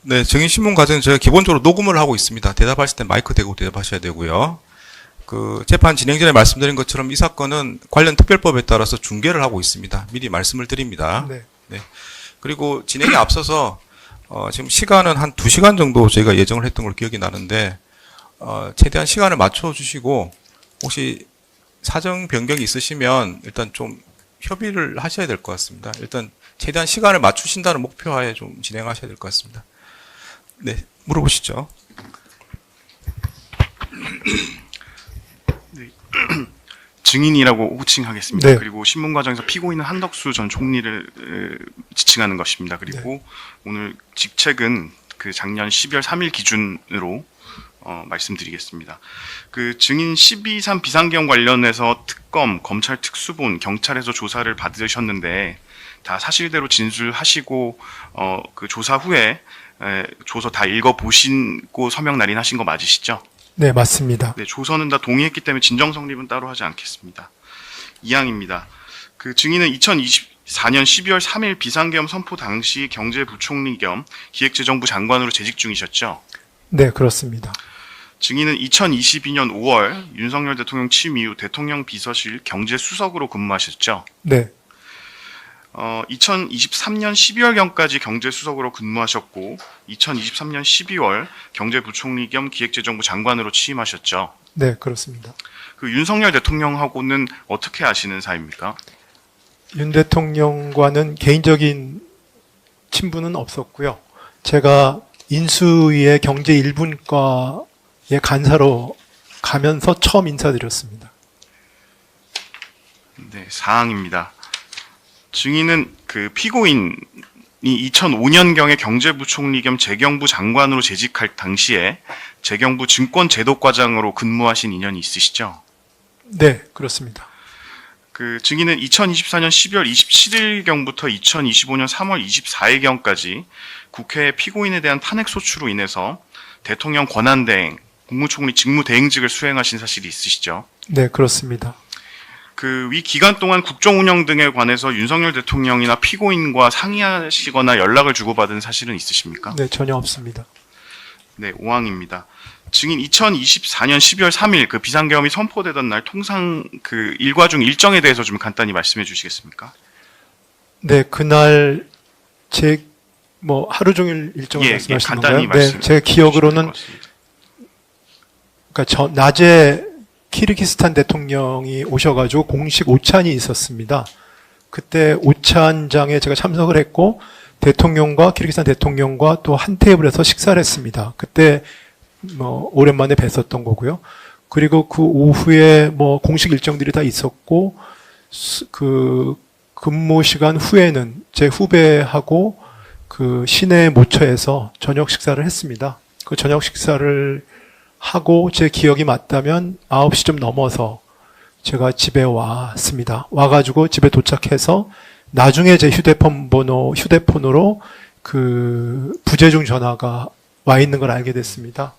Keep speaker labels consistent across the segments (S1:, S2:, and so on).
S1: 네, 증인신문 과정은 저희가 기본적으로 녹음을 하고 있습니다. 대답하실 때 마이크 대고 대답하셔야 되고요. 그 재판 진행 전에 말씀드린 것처럼 이 사건은 관련 특별법에 따라서 중계를 하고 있습니다. 미리 말씀을 드립니다.
S2: 네.
S1: 네. 그리고 진행에 앞서서 지금 시간은 한 2시간 정도 저희가 예정을 했던 걸 기억이 나는데 최대한 시간을 맞춰 주시고 혹시 사정 변경이 있으시면 일단 좀 협의를 하셔야 될 것 같습니다. 일단 최대한 시간을 맞추신다는 목표하에 좀 진행하셔야 될 것 같습니다. 네, 물어보시죠.
S3: 증인이라고 호칭하겠습니다.
S2: 네.
S3: 그리고 신문 과정에서 피고인은 한덕수 전 총리를 지칭하는 것입니다. 그리고 오늘 직책은 그 작년 12월 3일 기준으로 말씀드리겠습니다. 그 증인 12.3 비상계엄 관련해서 특검, 검찰 특수본, 경찰에서 조사를 받으셨는데 다 사실대로 진술하시고 그 조사 후에 조서 다 읽어보시고 서명 날인하신 거 맞으시죠?
S2: 네, 맞습니다.
S3: 네, 조서는 다 동의했기 때문에 진정 성립은 따로 하지 않겠습니다. 이항입니다. 그 증인은 2024년 12월 3일 비상계엄 선포 당시 경제부총리 겸 기획재정부 장관으로 재직 중이셨죠?
S2: 네, 그렇습니다.
S3: 증인은 2022년 5월 윤석열 대통령 취임 이후 대통령 비서실 경제수석으로 근무하셨죠?
S2: 네,
S3: 2023년 12월경까지 경제수석으로 근무하셨고 2023년 12월 경제부총리 겸 기획재정부 장관으로 취임하셨죠.
S2: 네, 그렇습니다.
S3: 그 윤석열 대통령하고는 어떻게 아시는 사이입니까?
S2: 윤 대통령과는 개인적인 친분은 없었고요. 제가 인수위의 경제 1분과의 간사로 가면서 처음 인사드렸습니다.
S3: 네, 사항입니다. 증인은 그 피고인이 2005년경에 경제부총리 겸 재경부 장관으로 재직할 당시에 재경부 증권제도과장으로 근무하신 인연이 있으시죠?
S2: 네, 그렇습니다.
S3: 그 증인은 2024년 12월 27일경부터 2025년 3월 24일경까지 국회에 피고인에 대한 탄핵 소추로 인해서 대통령 권한대행, 국무총리 직무대행직을 수행하신 사실이 있으시죠?
S2: 네, 그렇습니다.
S3: 그 위 기간 동안 국정 운영 등에 관해서 윤석열 대통령이나 피고인과 상의하시거나 연락을 주고받은 사실은 있으십니까?
S2: 네, 전혀 없습니다.
S3: 네, 5항입니다. 증인 2024년 12월 3일 그 비상계엄이 선포되던 날 통상 그 일과 중 일정에 대해서 좀 간단히 말씀해 주시겠습니까?
S2: 네, 그날 하루 종일 일정을
S3: 예,
S2: 말씀하시는
S3: 간단히
S2: 건가요? 네, 제 기억으로는 그러니까 낮에 키르기스탄 대통령이 오셔가지고 공식 오찬이 있었습니다. 그때 오찬장에 제가 참석을 했고 대통령과 키르기스탄 대통령과 또 한 테이블에서 식사를 했습니다. 그때 오랜만에 뵀었던 거고요. 그리고 그 오후에 공식 일정들이 다 있었고 그 근무 시간 후에는 제 후배하고 그 시내 모처에서 저녁 식사를 했습니다. 그 저녁 식사를 하고 제 기억이 맞다면 9시 좀 넘어서 제가 집에 왔습니다. 와가지고 집에 도착해서 나중에 제 휴대폰으로 그 부재중 전화가 와 있는 걸 알게 됐습니다.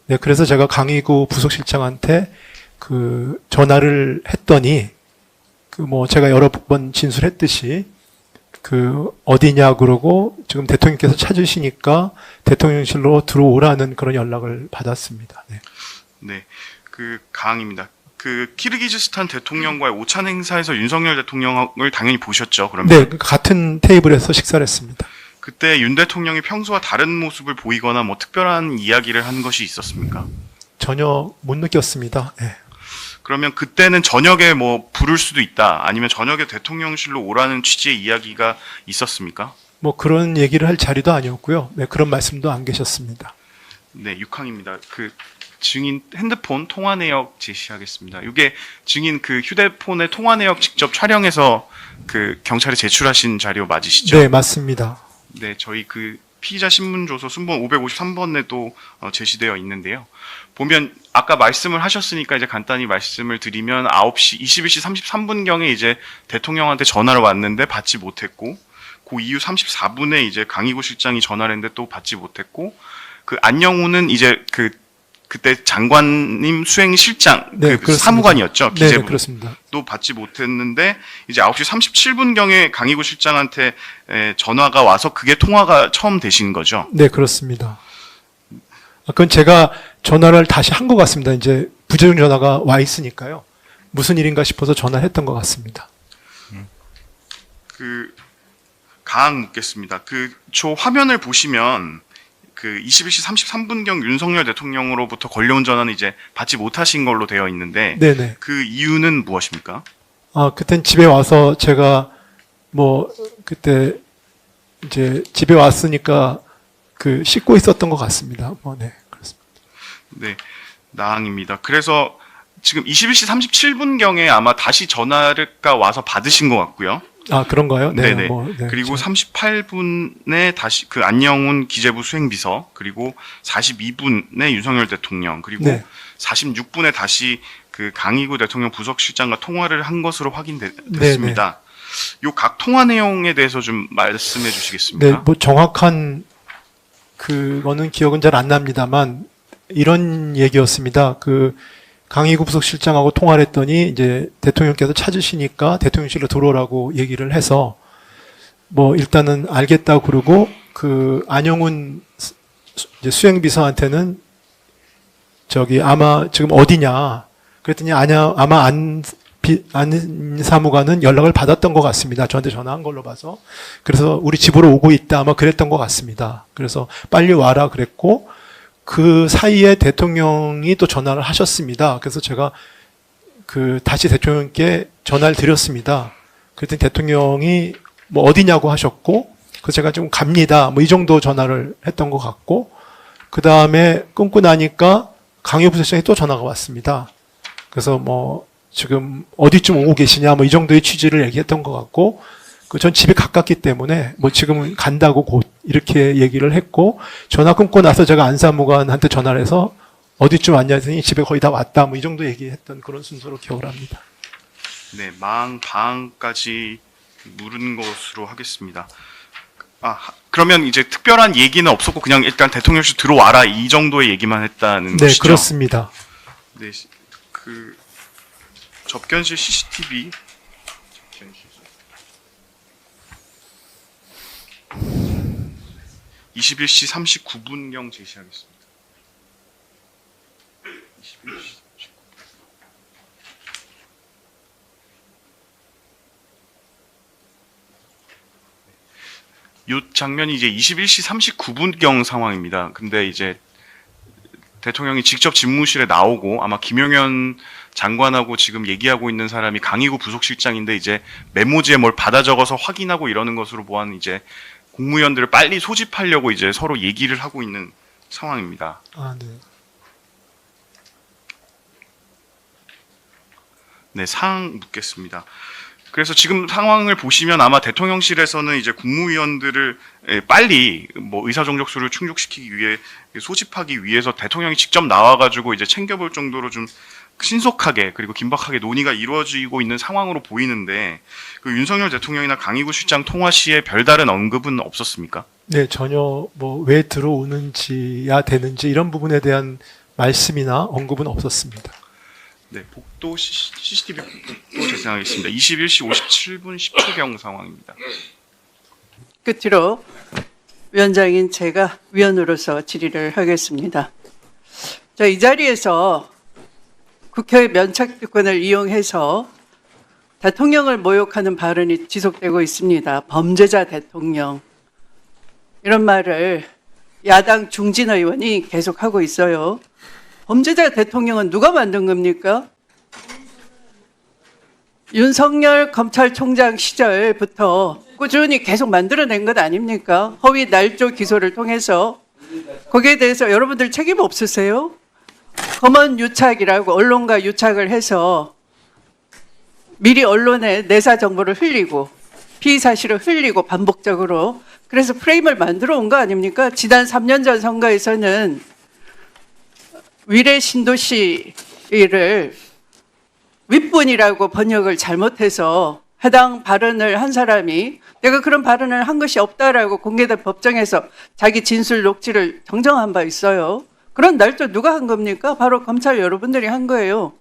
S2: 네, 그래서 제가 강의구 부속실장한테 그 전화를 했더니 제가 여러 번 진술했듯이 그 어디냐 그러고 지금 대통령께서 찾으시니까 대통령실로 들어오라는 그런 연락을 받았습니다. 네.
S3: 네, 그 가항입니다. 그 키르기즈스탄 대통령과의 오찬 행사에서 윤석열 대통령을 당연히 보셨죠, 그러면?
S2: 네, 같은 테이블에서 식사를 했습니다.
S3: 그때 윤 대통령이 평소와 다른 모습을 보이거나 특별한 이야기를 한 것이 있었습니까?
S2: 전혀 못 느꼈습니다. 네.
S3: 그러면 그때는 저녁에 부를 수도 있다, 아니면 저녁에 대통령실로 오라는 취지의 이야기가 있었습니까?
S2: 그런 얘기를 할 자리도 아니었고요. 네, 그런 말씀도 안 계셨습니다.
S3: 네, 6항입니다. 그 증인 핸드폰 통화 내역 제시하겠습니다. 이게 증인 그 휴대폰의 통화 내역 직접 촬영해서 그 경찰에 제출하신 자료 맞으시죠?
S2: 네, 맞습니다.
S3: 네, 저희 그 피의자 신문조서 순번 553번에도 제시되어 있는데요. 보면 아까 말씀을 하셨으니까 이제 간단히 말씀을 드리면 21시 33분경에 이제 대통령한테 전화를 왔는데 받지 못했고, 그 이후 34분에 이제 강희구 실장이 전화를 했는데 또 받지 못했고, 그 안영우는 이제 그 그때 장관님 수행실장
S2: 네,
S3: 그
S2: 그렇습니다.
S3: 사무관이었죠.
S2: 네,
S3: 기재부.
S2: 그렇습니다.
S3: 또 받지 못했는데 이제 9시 37분경에 강희구 실장한테 전화가 와서 그게 통화가 처음 되신 거죠.
S2: 네, 그렇습니다. 그건 제가 전화를 다시 한 것 같습니다. 이제 부재중 전화가 와 있으니까요. 무슨 일인가 싶어서 전화를 했던 것 같습니다.
S3: 그 가항 묻겠습니다. 저 화면을 보시면 그 21시 33분경 윤석열 대통령으로부터 걸려온 전화는 이제 받지 못하신 걸로 되어 있는데
S2: 네네.
S3: 그 이유는 무엇입니까?
S2: 그땐 집에 와서 제가 그때 이제 집에 왔으니까 씻고 있었던 것 같습니다. 네, 그렇습니다.
S3: 네, 나항입니다. 그래서 지금 21시 37분경에 아마 다시 전화가 와서 받으신 것 같고요.
S2: 그런가요? 네.
S3: 네네.
S2: 네,
S3: 그리고 38분에 다시 그 안영훈 기재부 수행비서, 그리고 42분에 윤석열 대통령, 그리고
S2: 네.
S3: 46분에 다시 그 강희구 대통령 부속실장과 통화를 한 것으로 확인됐습니다. 요 각 통화 내용에 대해서 좀 말씀해 주시겠습니까?
S2: 네, 정확한 그거는 기억은 잘 안 납니다만 이런 얘기였습니다. 강희구 부속실장하고 통화를 했더니 이제 대통령께서 찾으시니까 대통령실로 들어오라고 얘기를 해서 일단은 알겠다고 그러고 안영훈 이제 수행비서한테는 아마 지금 어디냐 그랬더니 아마 안 사무관은 연락을 받았던 것 같습니다. 저한테 전화한 걸로 봐서. 그래서 우리 집으로 오고 있다 아마 그랬던 것 같습니다. 그래서 빨리 와라 그랬고 그 사이에 대통령이 또 전화를 하셨습니다. 그래서 제가 다시 대통령께 전화를 드렸습니다. 그랬더니 대통령이 어디냐고 하셨고, 그래서 제가 좀 갑니다. 이 정도 전화를 했던 것 같고, 그 다음에 끊고 나니까 강효 부서장이 또 전화가 왔습니다. 그래서 지금 어디쯤 오고 계시냐, 이 정도의 취지를 얘기했던 것 같고, 전 집에 가깝기 때문에 지금은 간다고 곧 이렇게 얘기를 했고 전화 끊고 나서 제가 안사무관한테 전화를 해서 어디쯤 왔냐 했더니 집에 거의 다 왔다 이 정도 얘기했던 그런 순서로 기억을 합니다.
S3: 네, 방까지 물은 것으로 하겠습니다. 그러면 이제 특별한 얘기는 없었고 그냥 일단 대통령실 들어와라 이 정도의 얘기만 했다는
S2: 네,
S3: 것이죠?
S2: 그렇습니다.
S3: 네, 접견실 CCTV 21시 39분경 제시하겠습니다. 21시 39분. 이 장면이 이제 21시 39분경 상황입니다. 근데 이제 대통령이 직접 집무실에 나오고 아마 김용현 장관하고 지금 얘기하고 있는 사람이 강희구 부속실장인데 이제 메모지에 뭘 받아 적어서 확인하고 이러는 것으로 보아는 이제 국무위원들을 빨리 소집하려고 이제 서로 얘기를 하고 있는 상황입니다.
S2: 네.
S3: 네, 사항 묻겠습니다. 그래서 지금 상황을 보시면 아마 대통령실에서는 이제 국무위원들을 빨리 의사정족수를 충족시키기 위해 소집하기 위해서 대통령이 직접 나와가지고 이제 챙겨볼 정도로 좀 신속하게 그리고 긴박하게 논의가 이루어지고 있는 상황으로 보이는데 윤석열 대통령이나 강희구 실장 통화 시에 별다른 언급은 없었습니까?
S2: 네, 전혀 왜 들어오는지야 되는지 이런 부분에 대한 말씀이나 언급은 없었습니다.
S3: 네, 복도 CCTV 복도 재생하겠습니다. 21시 57분 10초경 상황입니다.
S4: 끝으로 위원장인 제가 위원으로서 질의를 하겠습니다. 이 자리에서 국회의 면책특권을 이용해서 대통령을 모욕하는 발언이 지속되고 있습니다. 범죄자 대통령. 이런 말을 야당 중진 의원이 계속하고 있어요. 범죄자 대통령은 누가 만든 겁니까? 윤석열 검찰총장 시절부터 꾸준히 계속 만들어낸 것 아닙니까? 허위 날조 기소를 통해서. 거기에 대해서 여러분들 책임 없으세요? 검언 유착이라고 언론과 유착을 해서 미리 언론에 내사 정보를 흘리고 피의 사실을 흘리고 반복적으로 그래서 프레임을 만들어 온 거 아닙니까? 지난 3년 전 선거에서는 위례 신도시를 윗분이라고 번역을 잘못해서 해당 발언을 한 사람이 내가 그런 발언을 한 것이 없다라고 공개된 법정에서 자기 진술 녹취를 정정한 바 있어요. 그런 날조 누가 한 겁니까? 바로 검찰 여러분들이 한 거예요.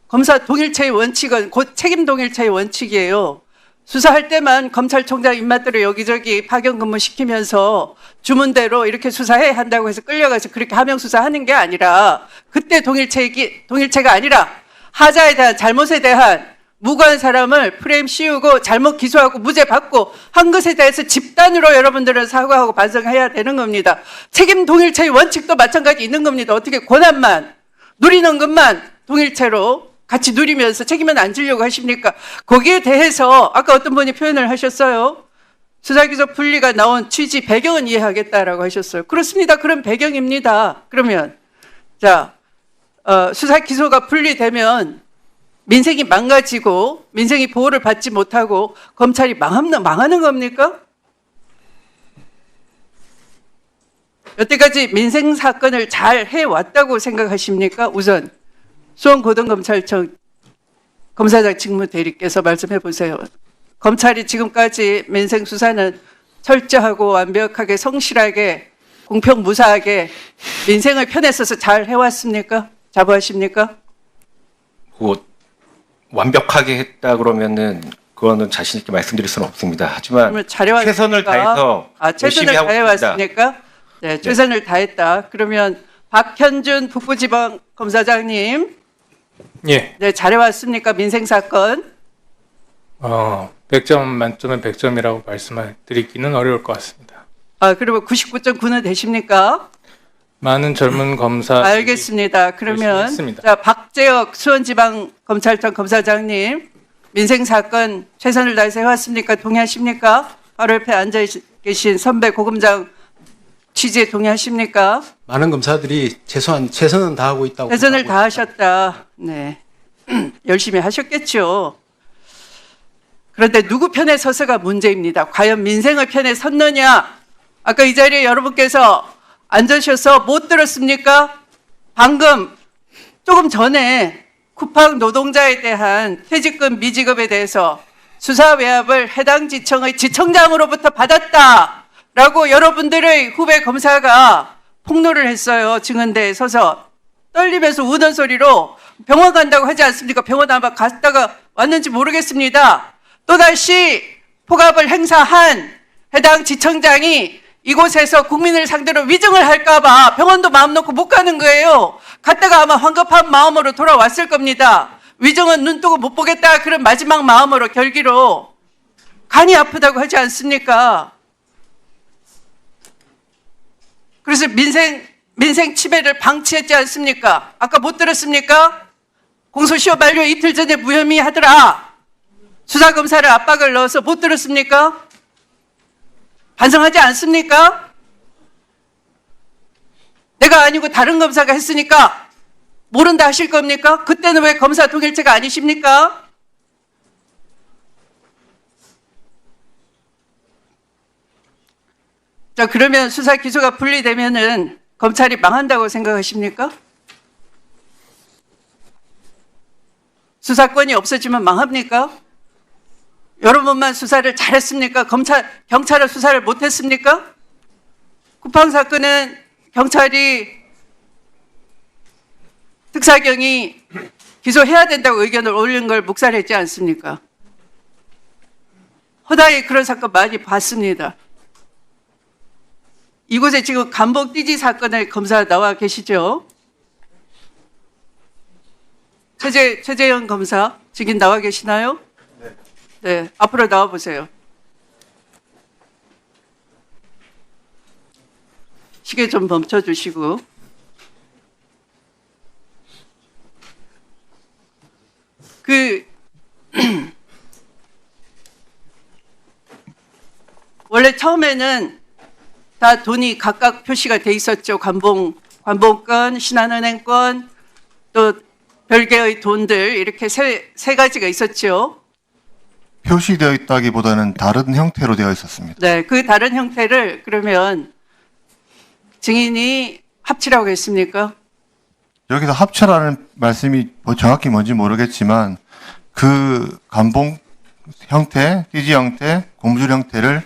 S4: 검사 동일체의 원칙은 곧 책임 동일체의 원칙이에요. 수사할 때만 검찰총장 입맛대로 여기저기 파견 근무 시키면서 주문대로 이렇게 수사해야 한다고 해서 끌려가서 그렇게 하명 수사하는 게 아니라 그때 동일체가 아니라 하자에 대한 잘못에 대한 무고한 사람을 프레임 씌우고 잘못 기소하고 무죄 받고 한 것에 대해서 집단으로 여러분들은 사과하고 반성해야 되는 겁니다. 책임 동일체의 원칙도 마찬가지 있는 겁니다. 어떻게 권한만 누리는 것만 동일체로 같이 누리면서 책임은 안 지려고 하십니까? 거기에 대해서 아까 어떤 분이 표현을 하셨어요. 수사기소 분리가 나온 취지 배경은 이해하겠다라고 하셨어요. 그렇습니다. 그런 배경입니다. 그러면 자 수사기소가 분리되면 민생이 망가지고 민생이 보호를 받지 못하고 검찰이 망하는 겁니까? 여태까지 민생 사건을 잘 해왔다고 생각하십니까? 우선 수원고등검찰청 검사장 직무대리께서 말씀해 보세요. 검찰이 지금까지 민생 수사는 철저하고 완벽하게 성실하게 공평무사하게 민생을 편에 써서 잘 해왔습니까? 자부하십니까?
S5: 뭐 완벽하게 했다 그러면은 그거는 자신 있게 말씀드릴 수는 없습니다. 하지만
S4: 그러면 잘해왔습니까?
S5: 최선을 다해서 열심히
S4: 최선을
S5: 하고 있습니다.
S4: 다해왔습니까? 네, 최선을 다했다. 그러면 박현준 북부지방 검사장님,
S6: 예.
S4: 네, 잘해왔습니까? 민생 사건.
S6: 100점 만점에 100점이라고 말씀드리기는 어려울 것 같습니다.
S4: 그러면 99.9는 되십니까?
S6: 많은 젊은 검사
S4: 알겠습니다. 그러면
S6: 했습니다.
S4: 자, 박재혁 수원지방검찰청 검사장님, 민생 사건 최선을 다해서 해왔습니까? 동의하십니까? 바로 옆에 앉아 계신 선배 고검장 취지에 동의하십니까?
S7: 많은 검사들이 최선은 다하고 있다고.
S4: 최선을
S7: 생각하고
S4: 다하셨다. 네. 열심히 하셨겠죠. 그런데 누구 편에 서서가 문제입니다. 과연 민생의 편에 섰느냐? 아까 이 자리에 여러분께서 앉으셔서 못 들었습니까? 방금 조금 전에 쿠팡 노동자에 대한 퇴직금 미지급에 대해서 수사 외압을 해당 지청의 지청장으로부터 받았다라고 여러분들의 후배 검사가 폭로를 했어요. 증언대에 서서 떨리면서 우는 소리로 병원 간다고 하지 않습니까? 병원 아마 갔다가 왔는지 모르겠습니다. 또다시 폭압을 행사한 해당 지청장이 이곳에서 국민을 상대로 위증을 할까봐 병원도 마음 놓고 못 가는 거예요. 갔다가 아마 황급한 마음으로 돌아왔을 겁니다. 위증은 눈 뜨고 못 보겠다 그런 마지막 마음으로 결기로 간이 아프다고 하지 않습니까? 그래서 민생 침해를 방치했지 않습니까? 아까 못 들었습니까? 공소시효 만료 이틀 전에 무혐의 하더라. 수사검사를 압박을 넣어서 못 들었습니까? 반성하지 않습니까? 내가 아니고 다른 검사가 했으니까 모른다 하실 겁니까? 그때는 왜 검사 동일체가 아니십니까? 자, 그러면 수사 기소가 분리되면은 검찰이 망한다고 생각하십니까? 수사권이 없어지면 망합니까? 여러분만 수사를 잘했습니까? 경찰은 수사를 못했습니까? 쿠팡 사건은 경찰이 특사경이 기소해야 된다고 의견을 올린 걸 묵살했지 않습니까? 허다히 그런 사건 많이 봤습니다. 이곳에 지금 감봉 띠지 사건의 검사 나와 계시죠? 최재형 검사 지금 나와 계시나요? 네, 앞으로 나와 보세요. 시계 좀 멈춰 주시고. 원래 처음에는 다 돈이 각각 표시가 돼 있었죠. 관봉권, 신한은행권, 또 별개의 돈들 이렇게 세 가지가 있었죠.
S8: 표시되어 있다기보다는 다른 형태로 되어 있었습니다.
S4: 네, 그 다른 형태를 그러면 증인이 합치라고 했습니까?
S8: 여기서 합쳐라는 말씀이 뭐 정확히 뭔지 모르겠지만 그 감봉 형태, 띠지 형태, 고무줄 형태를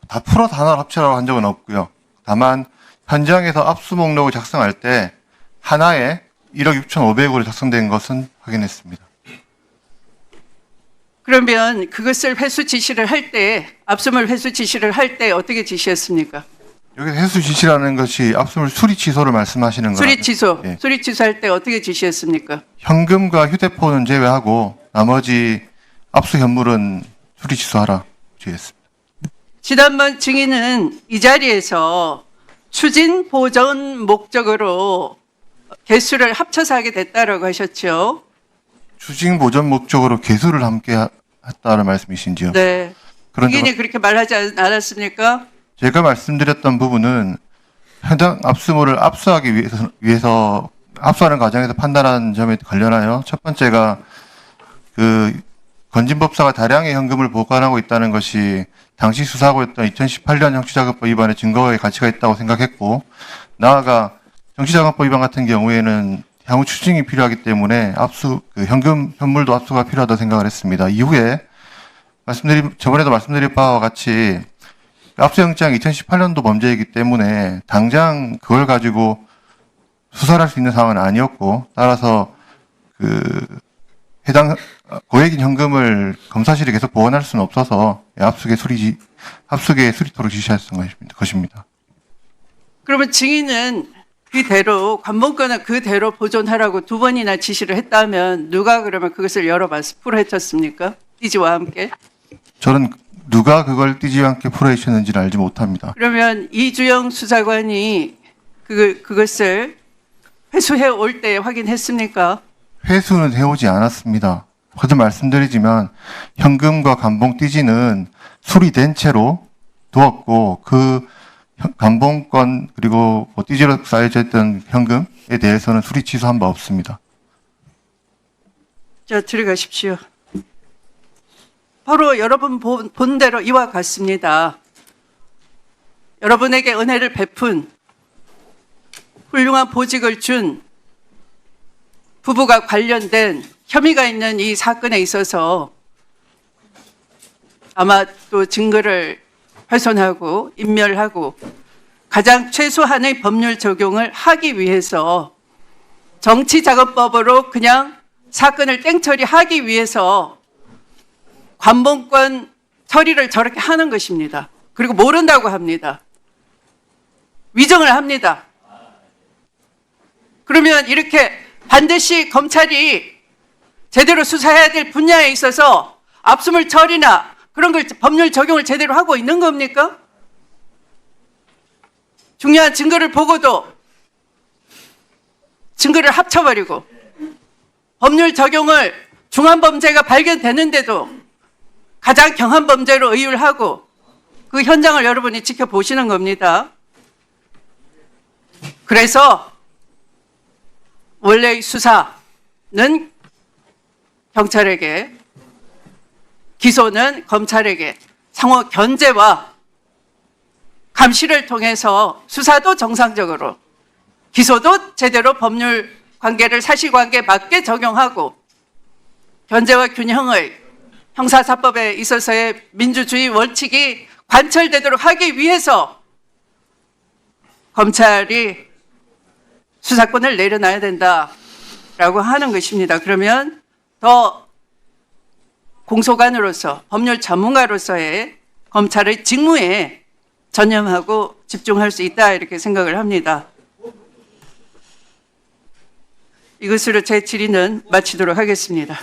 S8: 다 풀어 단어로 합쳐라고 한 적은 없고요. 다만 현장에서 압수 목록을 작성할 때 하나에 1억 6,500으로 작성된 것은 확인했습니다.
S4: 그러면 그것을 회수 지시를 할 때, 압수물 회수 지시를 할 때 어떻게 지시했습니까?
S8: 여기서 회수 지시라는 것이 압수물 수리 취소를 말씀하시는 거예요.
S4: 수리 취소,
S8: 예.
S4: 수리 취소할 때 어떻게 지시했습니까?
S8: 현금과 휴대폰은 제외하고 나머지 압수 현물은 수리 취소하라 지시했습니다.
S4: 지난번 증인은 이 자리에서 추진 보전 목적으로 개수를 합쳐서 하게 됐다라고 하셨죠.
S8: 추징 보전 목적으로 개수를 함께 했다는 말씀이신지요?
S4: 네.
S8: 그런데
S4: 증인이 그렇게 말하지 않았습니까?
S8: 제가 말씀드렸던 부분은 현장 압수물을 압수하기 위해서 압수하는 과정에서 판단한 점에 관련하여 첫 번째가 그 건진법사가 다량의 현금을 보관하고 있다는 것이 당시 수사하고 있던 2018년 형치자금법 위반의 증거의 가치가 있다고 생각했고, 나아가 형치자금법 위반 같은 경우에는 향후 추징이 필요하기 때문에 그 현금 현물도 압수가 필요하다고 생각을 했습니다. 이후에 저번에도 말씀드린 바와 같이 압수영장이 2018년도 범죄이기 때문에 당장 그걸 가지고 수사를 할 수 있는 상황은 아니었고, 따라서 그 해당 고액인 현금을 검사실에 계속 보관할 수는 없어서 압수의 수리토록 지시했던 것입니다.
S4: 그러면 증인은 그대로 관본권은 그대로 보존하라고 2번이나 지시를 했다면 누가 그러면 그것을 열어봐서 풀어헤쳤습니까? 띠지와 함께.
S8: 저는 누가 그걸 띠지와 함께 풀어헤쳤는지는 알지 못합니다.
S4: 그러면 이주영 수사관이 그것을 회수해 올 때 확인했습니까?
S8: 회수는 해오지 않았습니다. 거듭 말씀드리지만 현금과 감봉 띠지는 수리된 채로 두었고, 그 감봉권 그리고 띠지로 쌓여져 있던 현금에 대해서는 수리 취소한 바 없습니다.
S4: 자, 들어가십시오. 바로 여러분 본 대로 이와 같습니다. 여러분에게 은혜를 베푼 훌륭한 보직을 준 부부가 관련된 혐의가 있는 이 사건에 있어서 아마 또 증거를 훼손하고 인멸하고 가장 최소한의 법률 적용을 하기 위해서 정치자금법으로 그냥 사건을 땡처리하기 위해서 관본권 처리를 저렇게 하는 것입니다. 그리고 모른다고 합니다. 위정을 합니다. 그러면 이렇게 반드시 검찰이 제대로 수사해야 될 분야에 있어서 압수물 처리나 그런 걸 법률 적용을 제대로 하고 있는 겁니까? 중요한 증거를 보고도 증거를 합쳐버리고 법률 적용을 중한 범죄가 발견되는데도 가장 경한 범죄로 의율하고 그 현장을 여러분이 지켜보시는 겁니다. 그래서 원래의 수사는 경찰에게, 기소는 검찰에게 상호 견제와 감시를 통해서 수사도 정상적으로, 기소도 제대로 법률 관계를 사실관계에 맞게 적용하고 견제와 균형의 형사사법에 있어서의 민주주의 원칙이 관철되도록 하기 위해서 검찰이 수사권을 내려놔야 된다라고 하는 것입니다. 그러면 더 공소관으로서 법률 전문가로서의 검찰의 직무에 전념하고 집중할 수 있다 이렇게 생각을 합니다. 이것으로 제 질의는 마치도록 하겠습니다.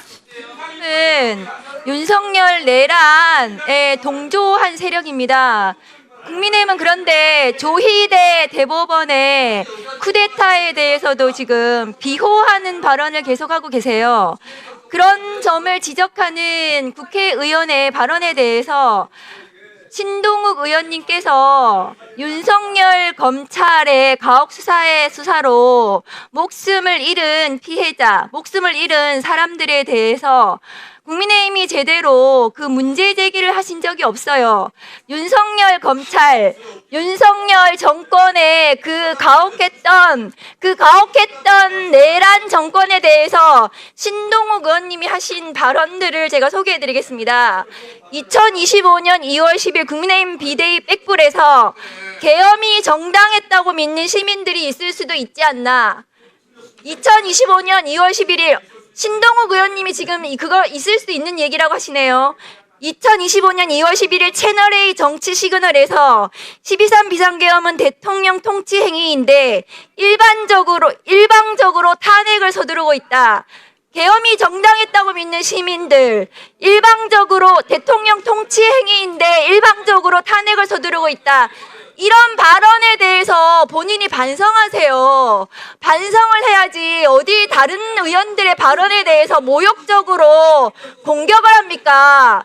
S9: 은 윤석열 내란에 동조한 세력입니다. 국민의힘은 그런데 조희대 대법원의 쿠데타에 대해서도 지금 비호하는 발언을 계속하고 계세요. 그런 점을 지적하는 국회의원의 발언에 대해서 신동욱 의원님께서 윤석열 검찰의 가혹수사의 수사로 목숨을 잃은 피해자, 목숨을 잃은 사람들에 대해서 국민의힘이 제대로 그 문제 제기를 하신 적이 없어요. 윤석열 검찰, 윤석열 정권의 그 가혹했던 내란 정권에 대해서 신동욱 의원님이 하신 발언들을 제가 소개해드리겠습니다. 2025년 2월 10일 국민의힘 비대위 백불에서 계엄이 정당했다고 믿는 시민들이 있을 수도 있지 않나. 2025년 2월 11일 신동욱 의원님이 지금 그거 있을 수 있는 얘기라고 하시네요. 2025년 2월 11일 채널A 정치 시그널에서 12.3 비상계엄은 대통령 통치 행위인데 일방적으로 탄핵을 서두르고 있다. 계엄이 정당했다고 믿는 시민들, 일방적으로 대통령 통치 행위인데 일방적으로 탄핵을 서두르고 있다. 이런 발언에 대해서 본인이 반성하세요. 반성을 해야지 어디 다른 의원들의 발언에 대해서 모욕적으로 공격을 합니까?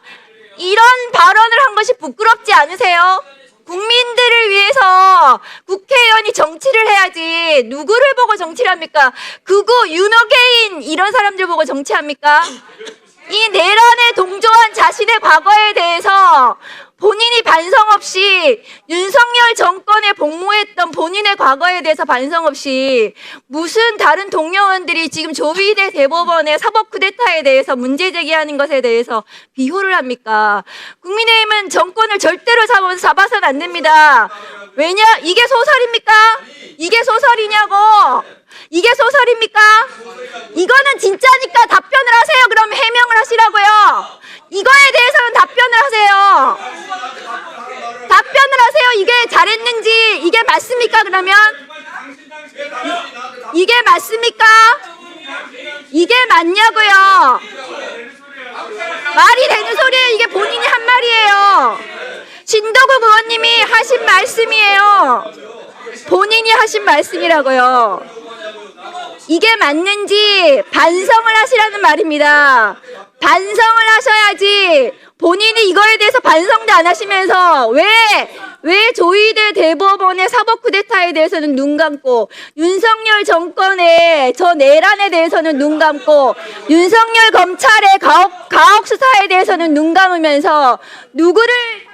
S9: 이런 발언을 한 것이 부끄럽지 않으세요? 국민들을 위해서 국회의원이 정치를 해야지 누구를 보고 정치를 합니까? 극우, 윤호개인 이런 사람들 보고 정치합니까? 이 내란에 동조한 자신의 과거에 대해서 본인이 반성 없이 윤석열 정권에 복무했던 본인의 과거에 대해서 반성 없이 무슨 다른 동료원들이 지금 조희대 대법원의 사법 쿠데타에 대해서 문제 제기하는 것에 대해서 비호를 합니까? 국민의힘은 정권을 절대로 잡아서는 안 됩니다. 왜냐? 이게 소설입니까? 이게 소설이냐고! 이게 소설입니까? 이거는 진짜니까 답변을 하세요. 그럼 해명을 하시라고요. 이거에 대해서는 답변을 하세요. 답변을 하세요. 이게 잘했는지 이게 맞습니까? 그러면 이게 맞습니까? 이게 맞냐고요. 말이 되는 소리예요. 이게 본인이 한 말이에요. 신동욱 의원님이 하신 말씀이에요. 본인이 하신 말씀이라고요. 이게 맞는지 반성을 하시라는 말입니다. 반성을 하셔야지 본인이 이거에 대해서 반성도 안 하시면서 왜 조희대 대법원의 사법 쿠데타에 대해서는 눈 감고 윤석열 정권의 저 내란에 대해서는 눈 감고 윤석열 검찰의 가혹 수사에 대해서는 눈 감으면서 누구를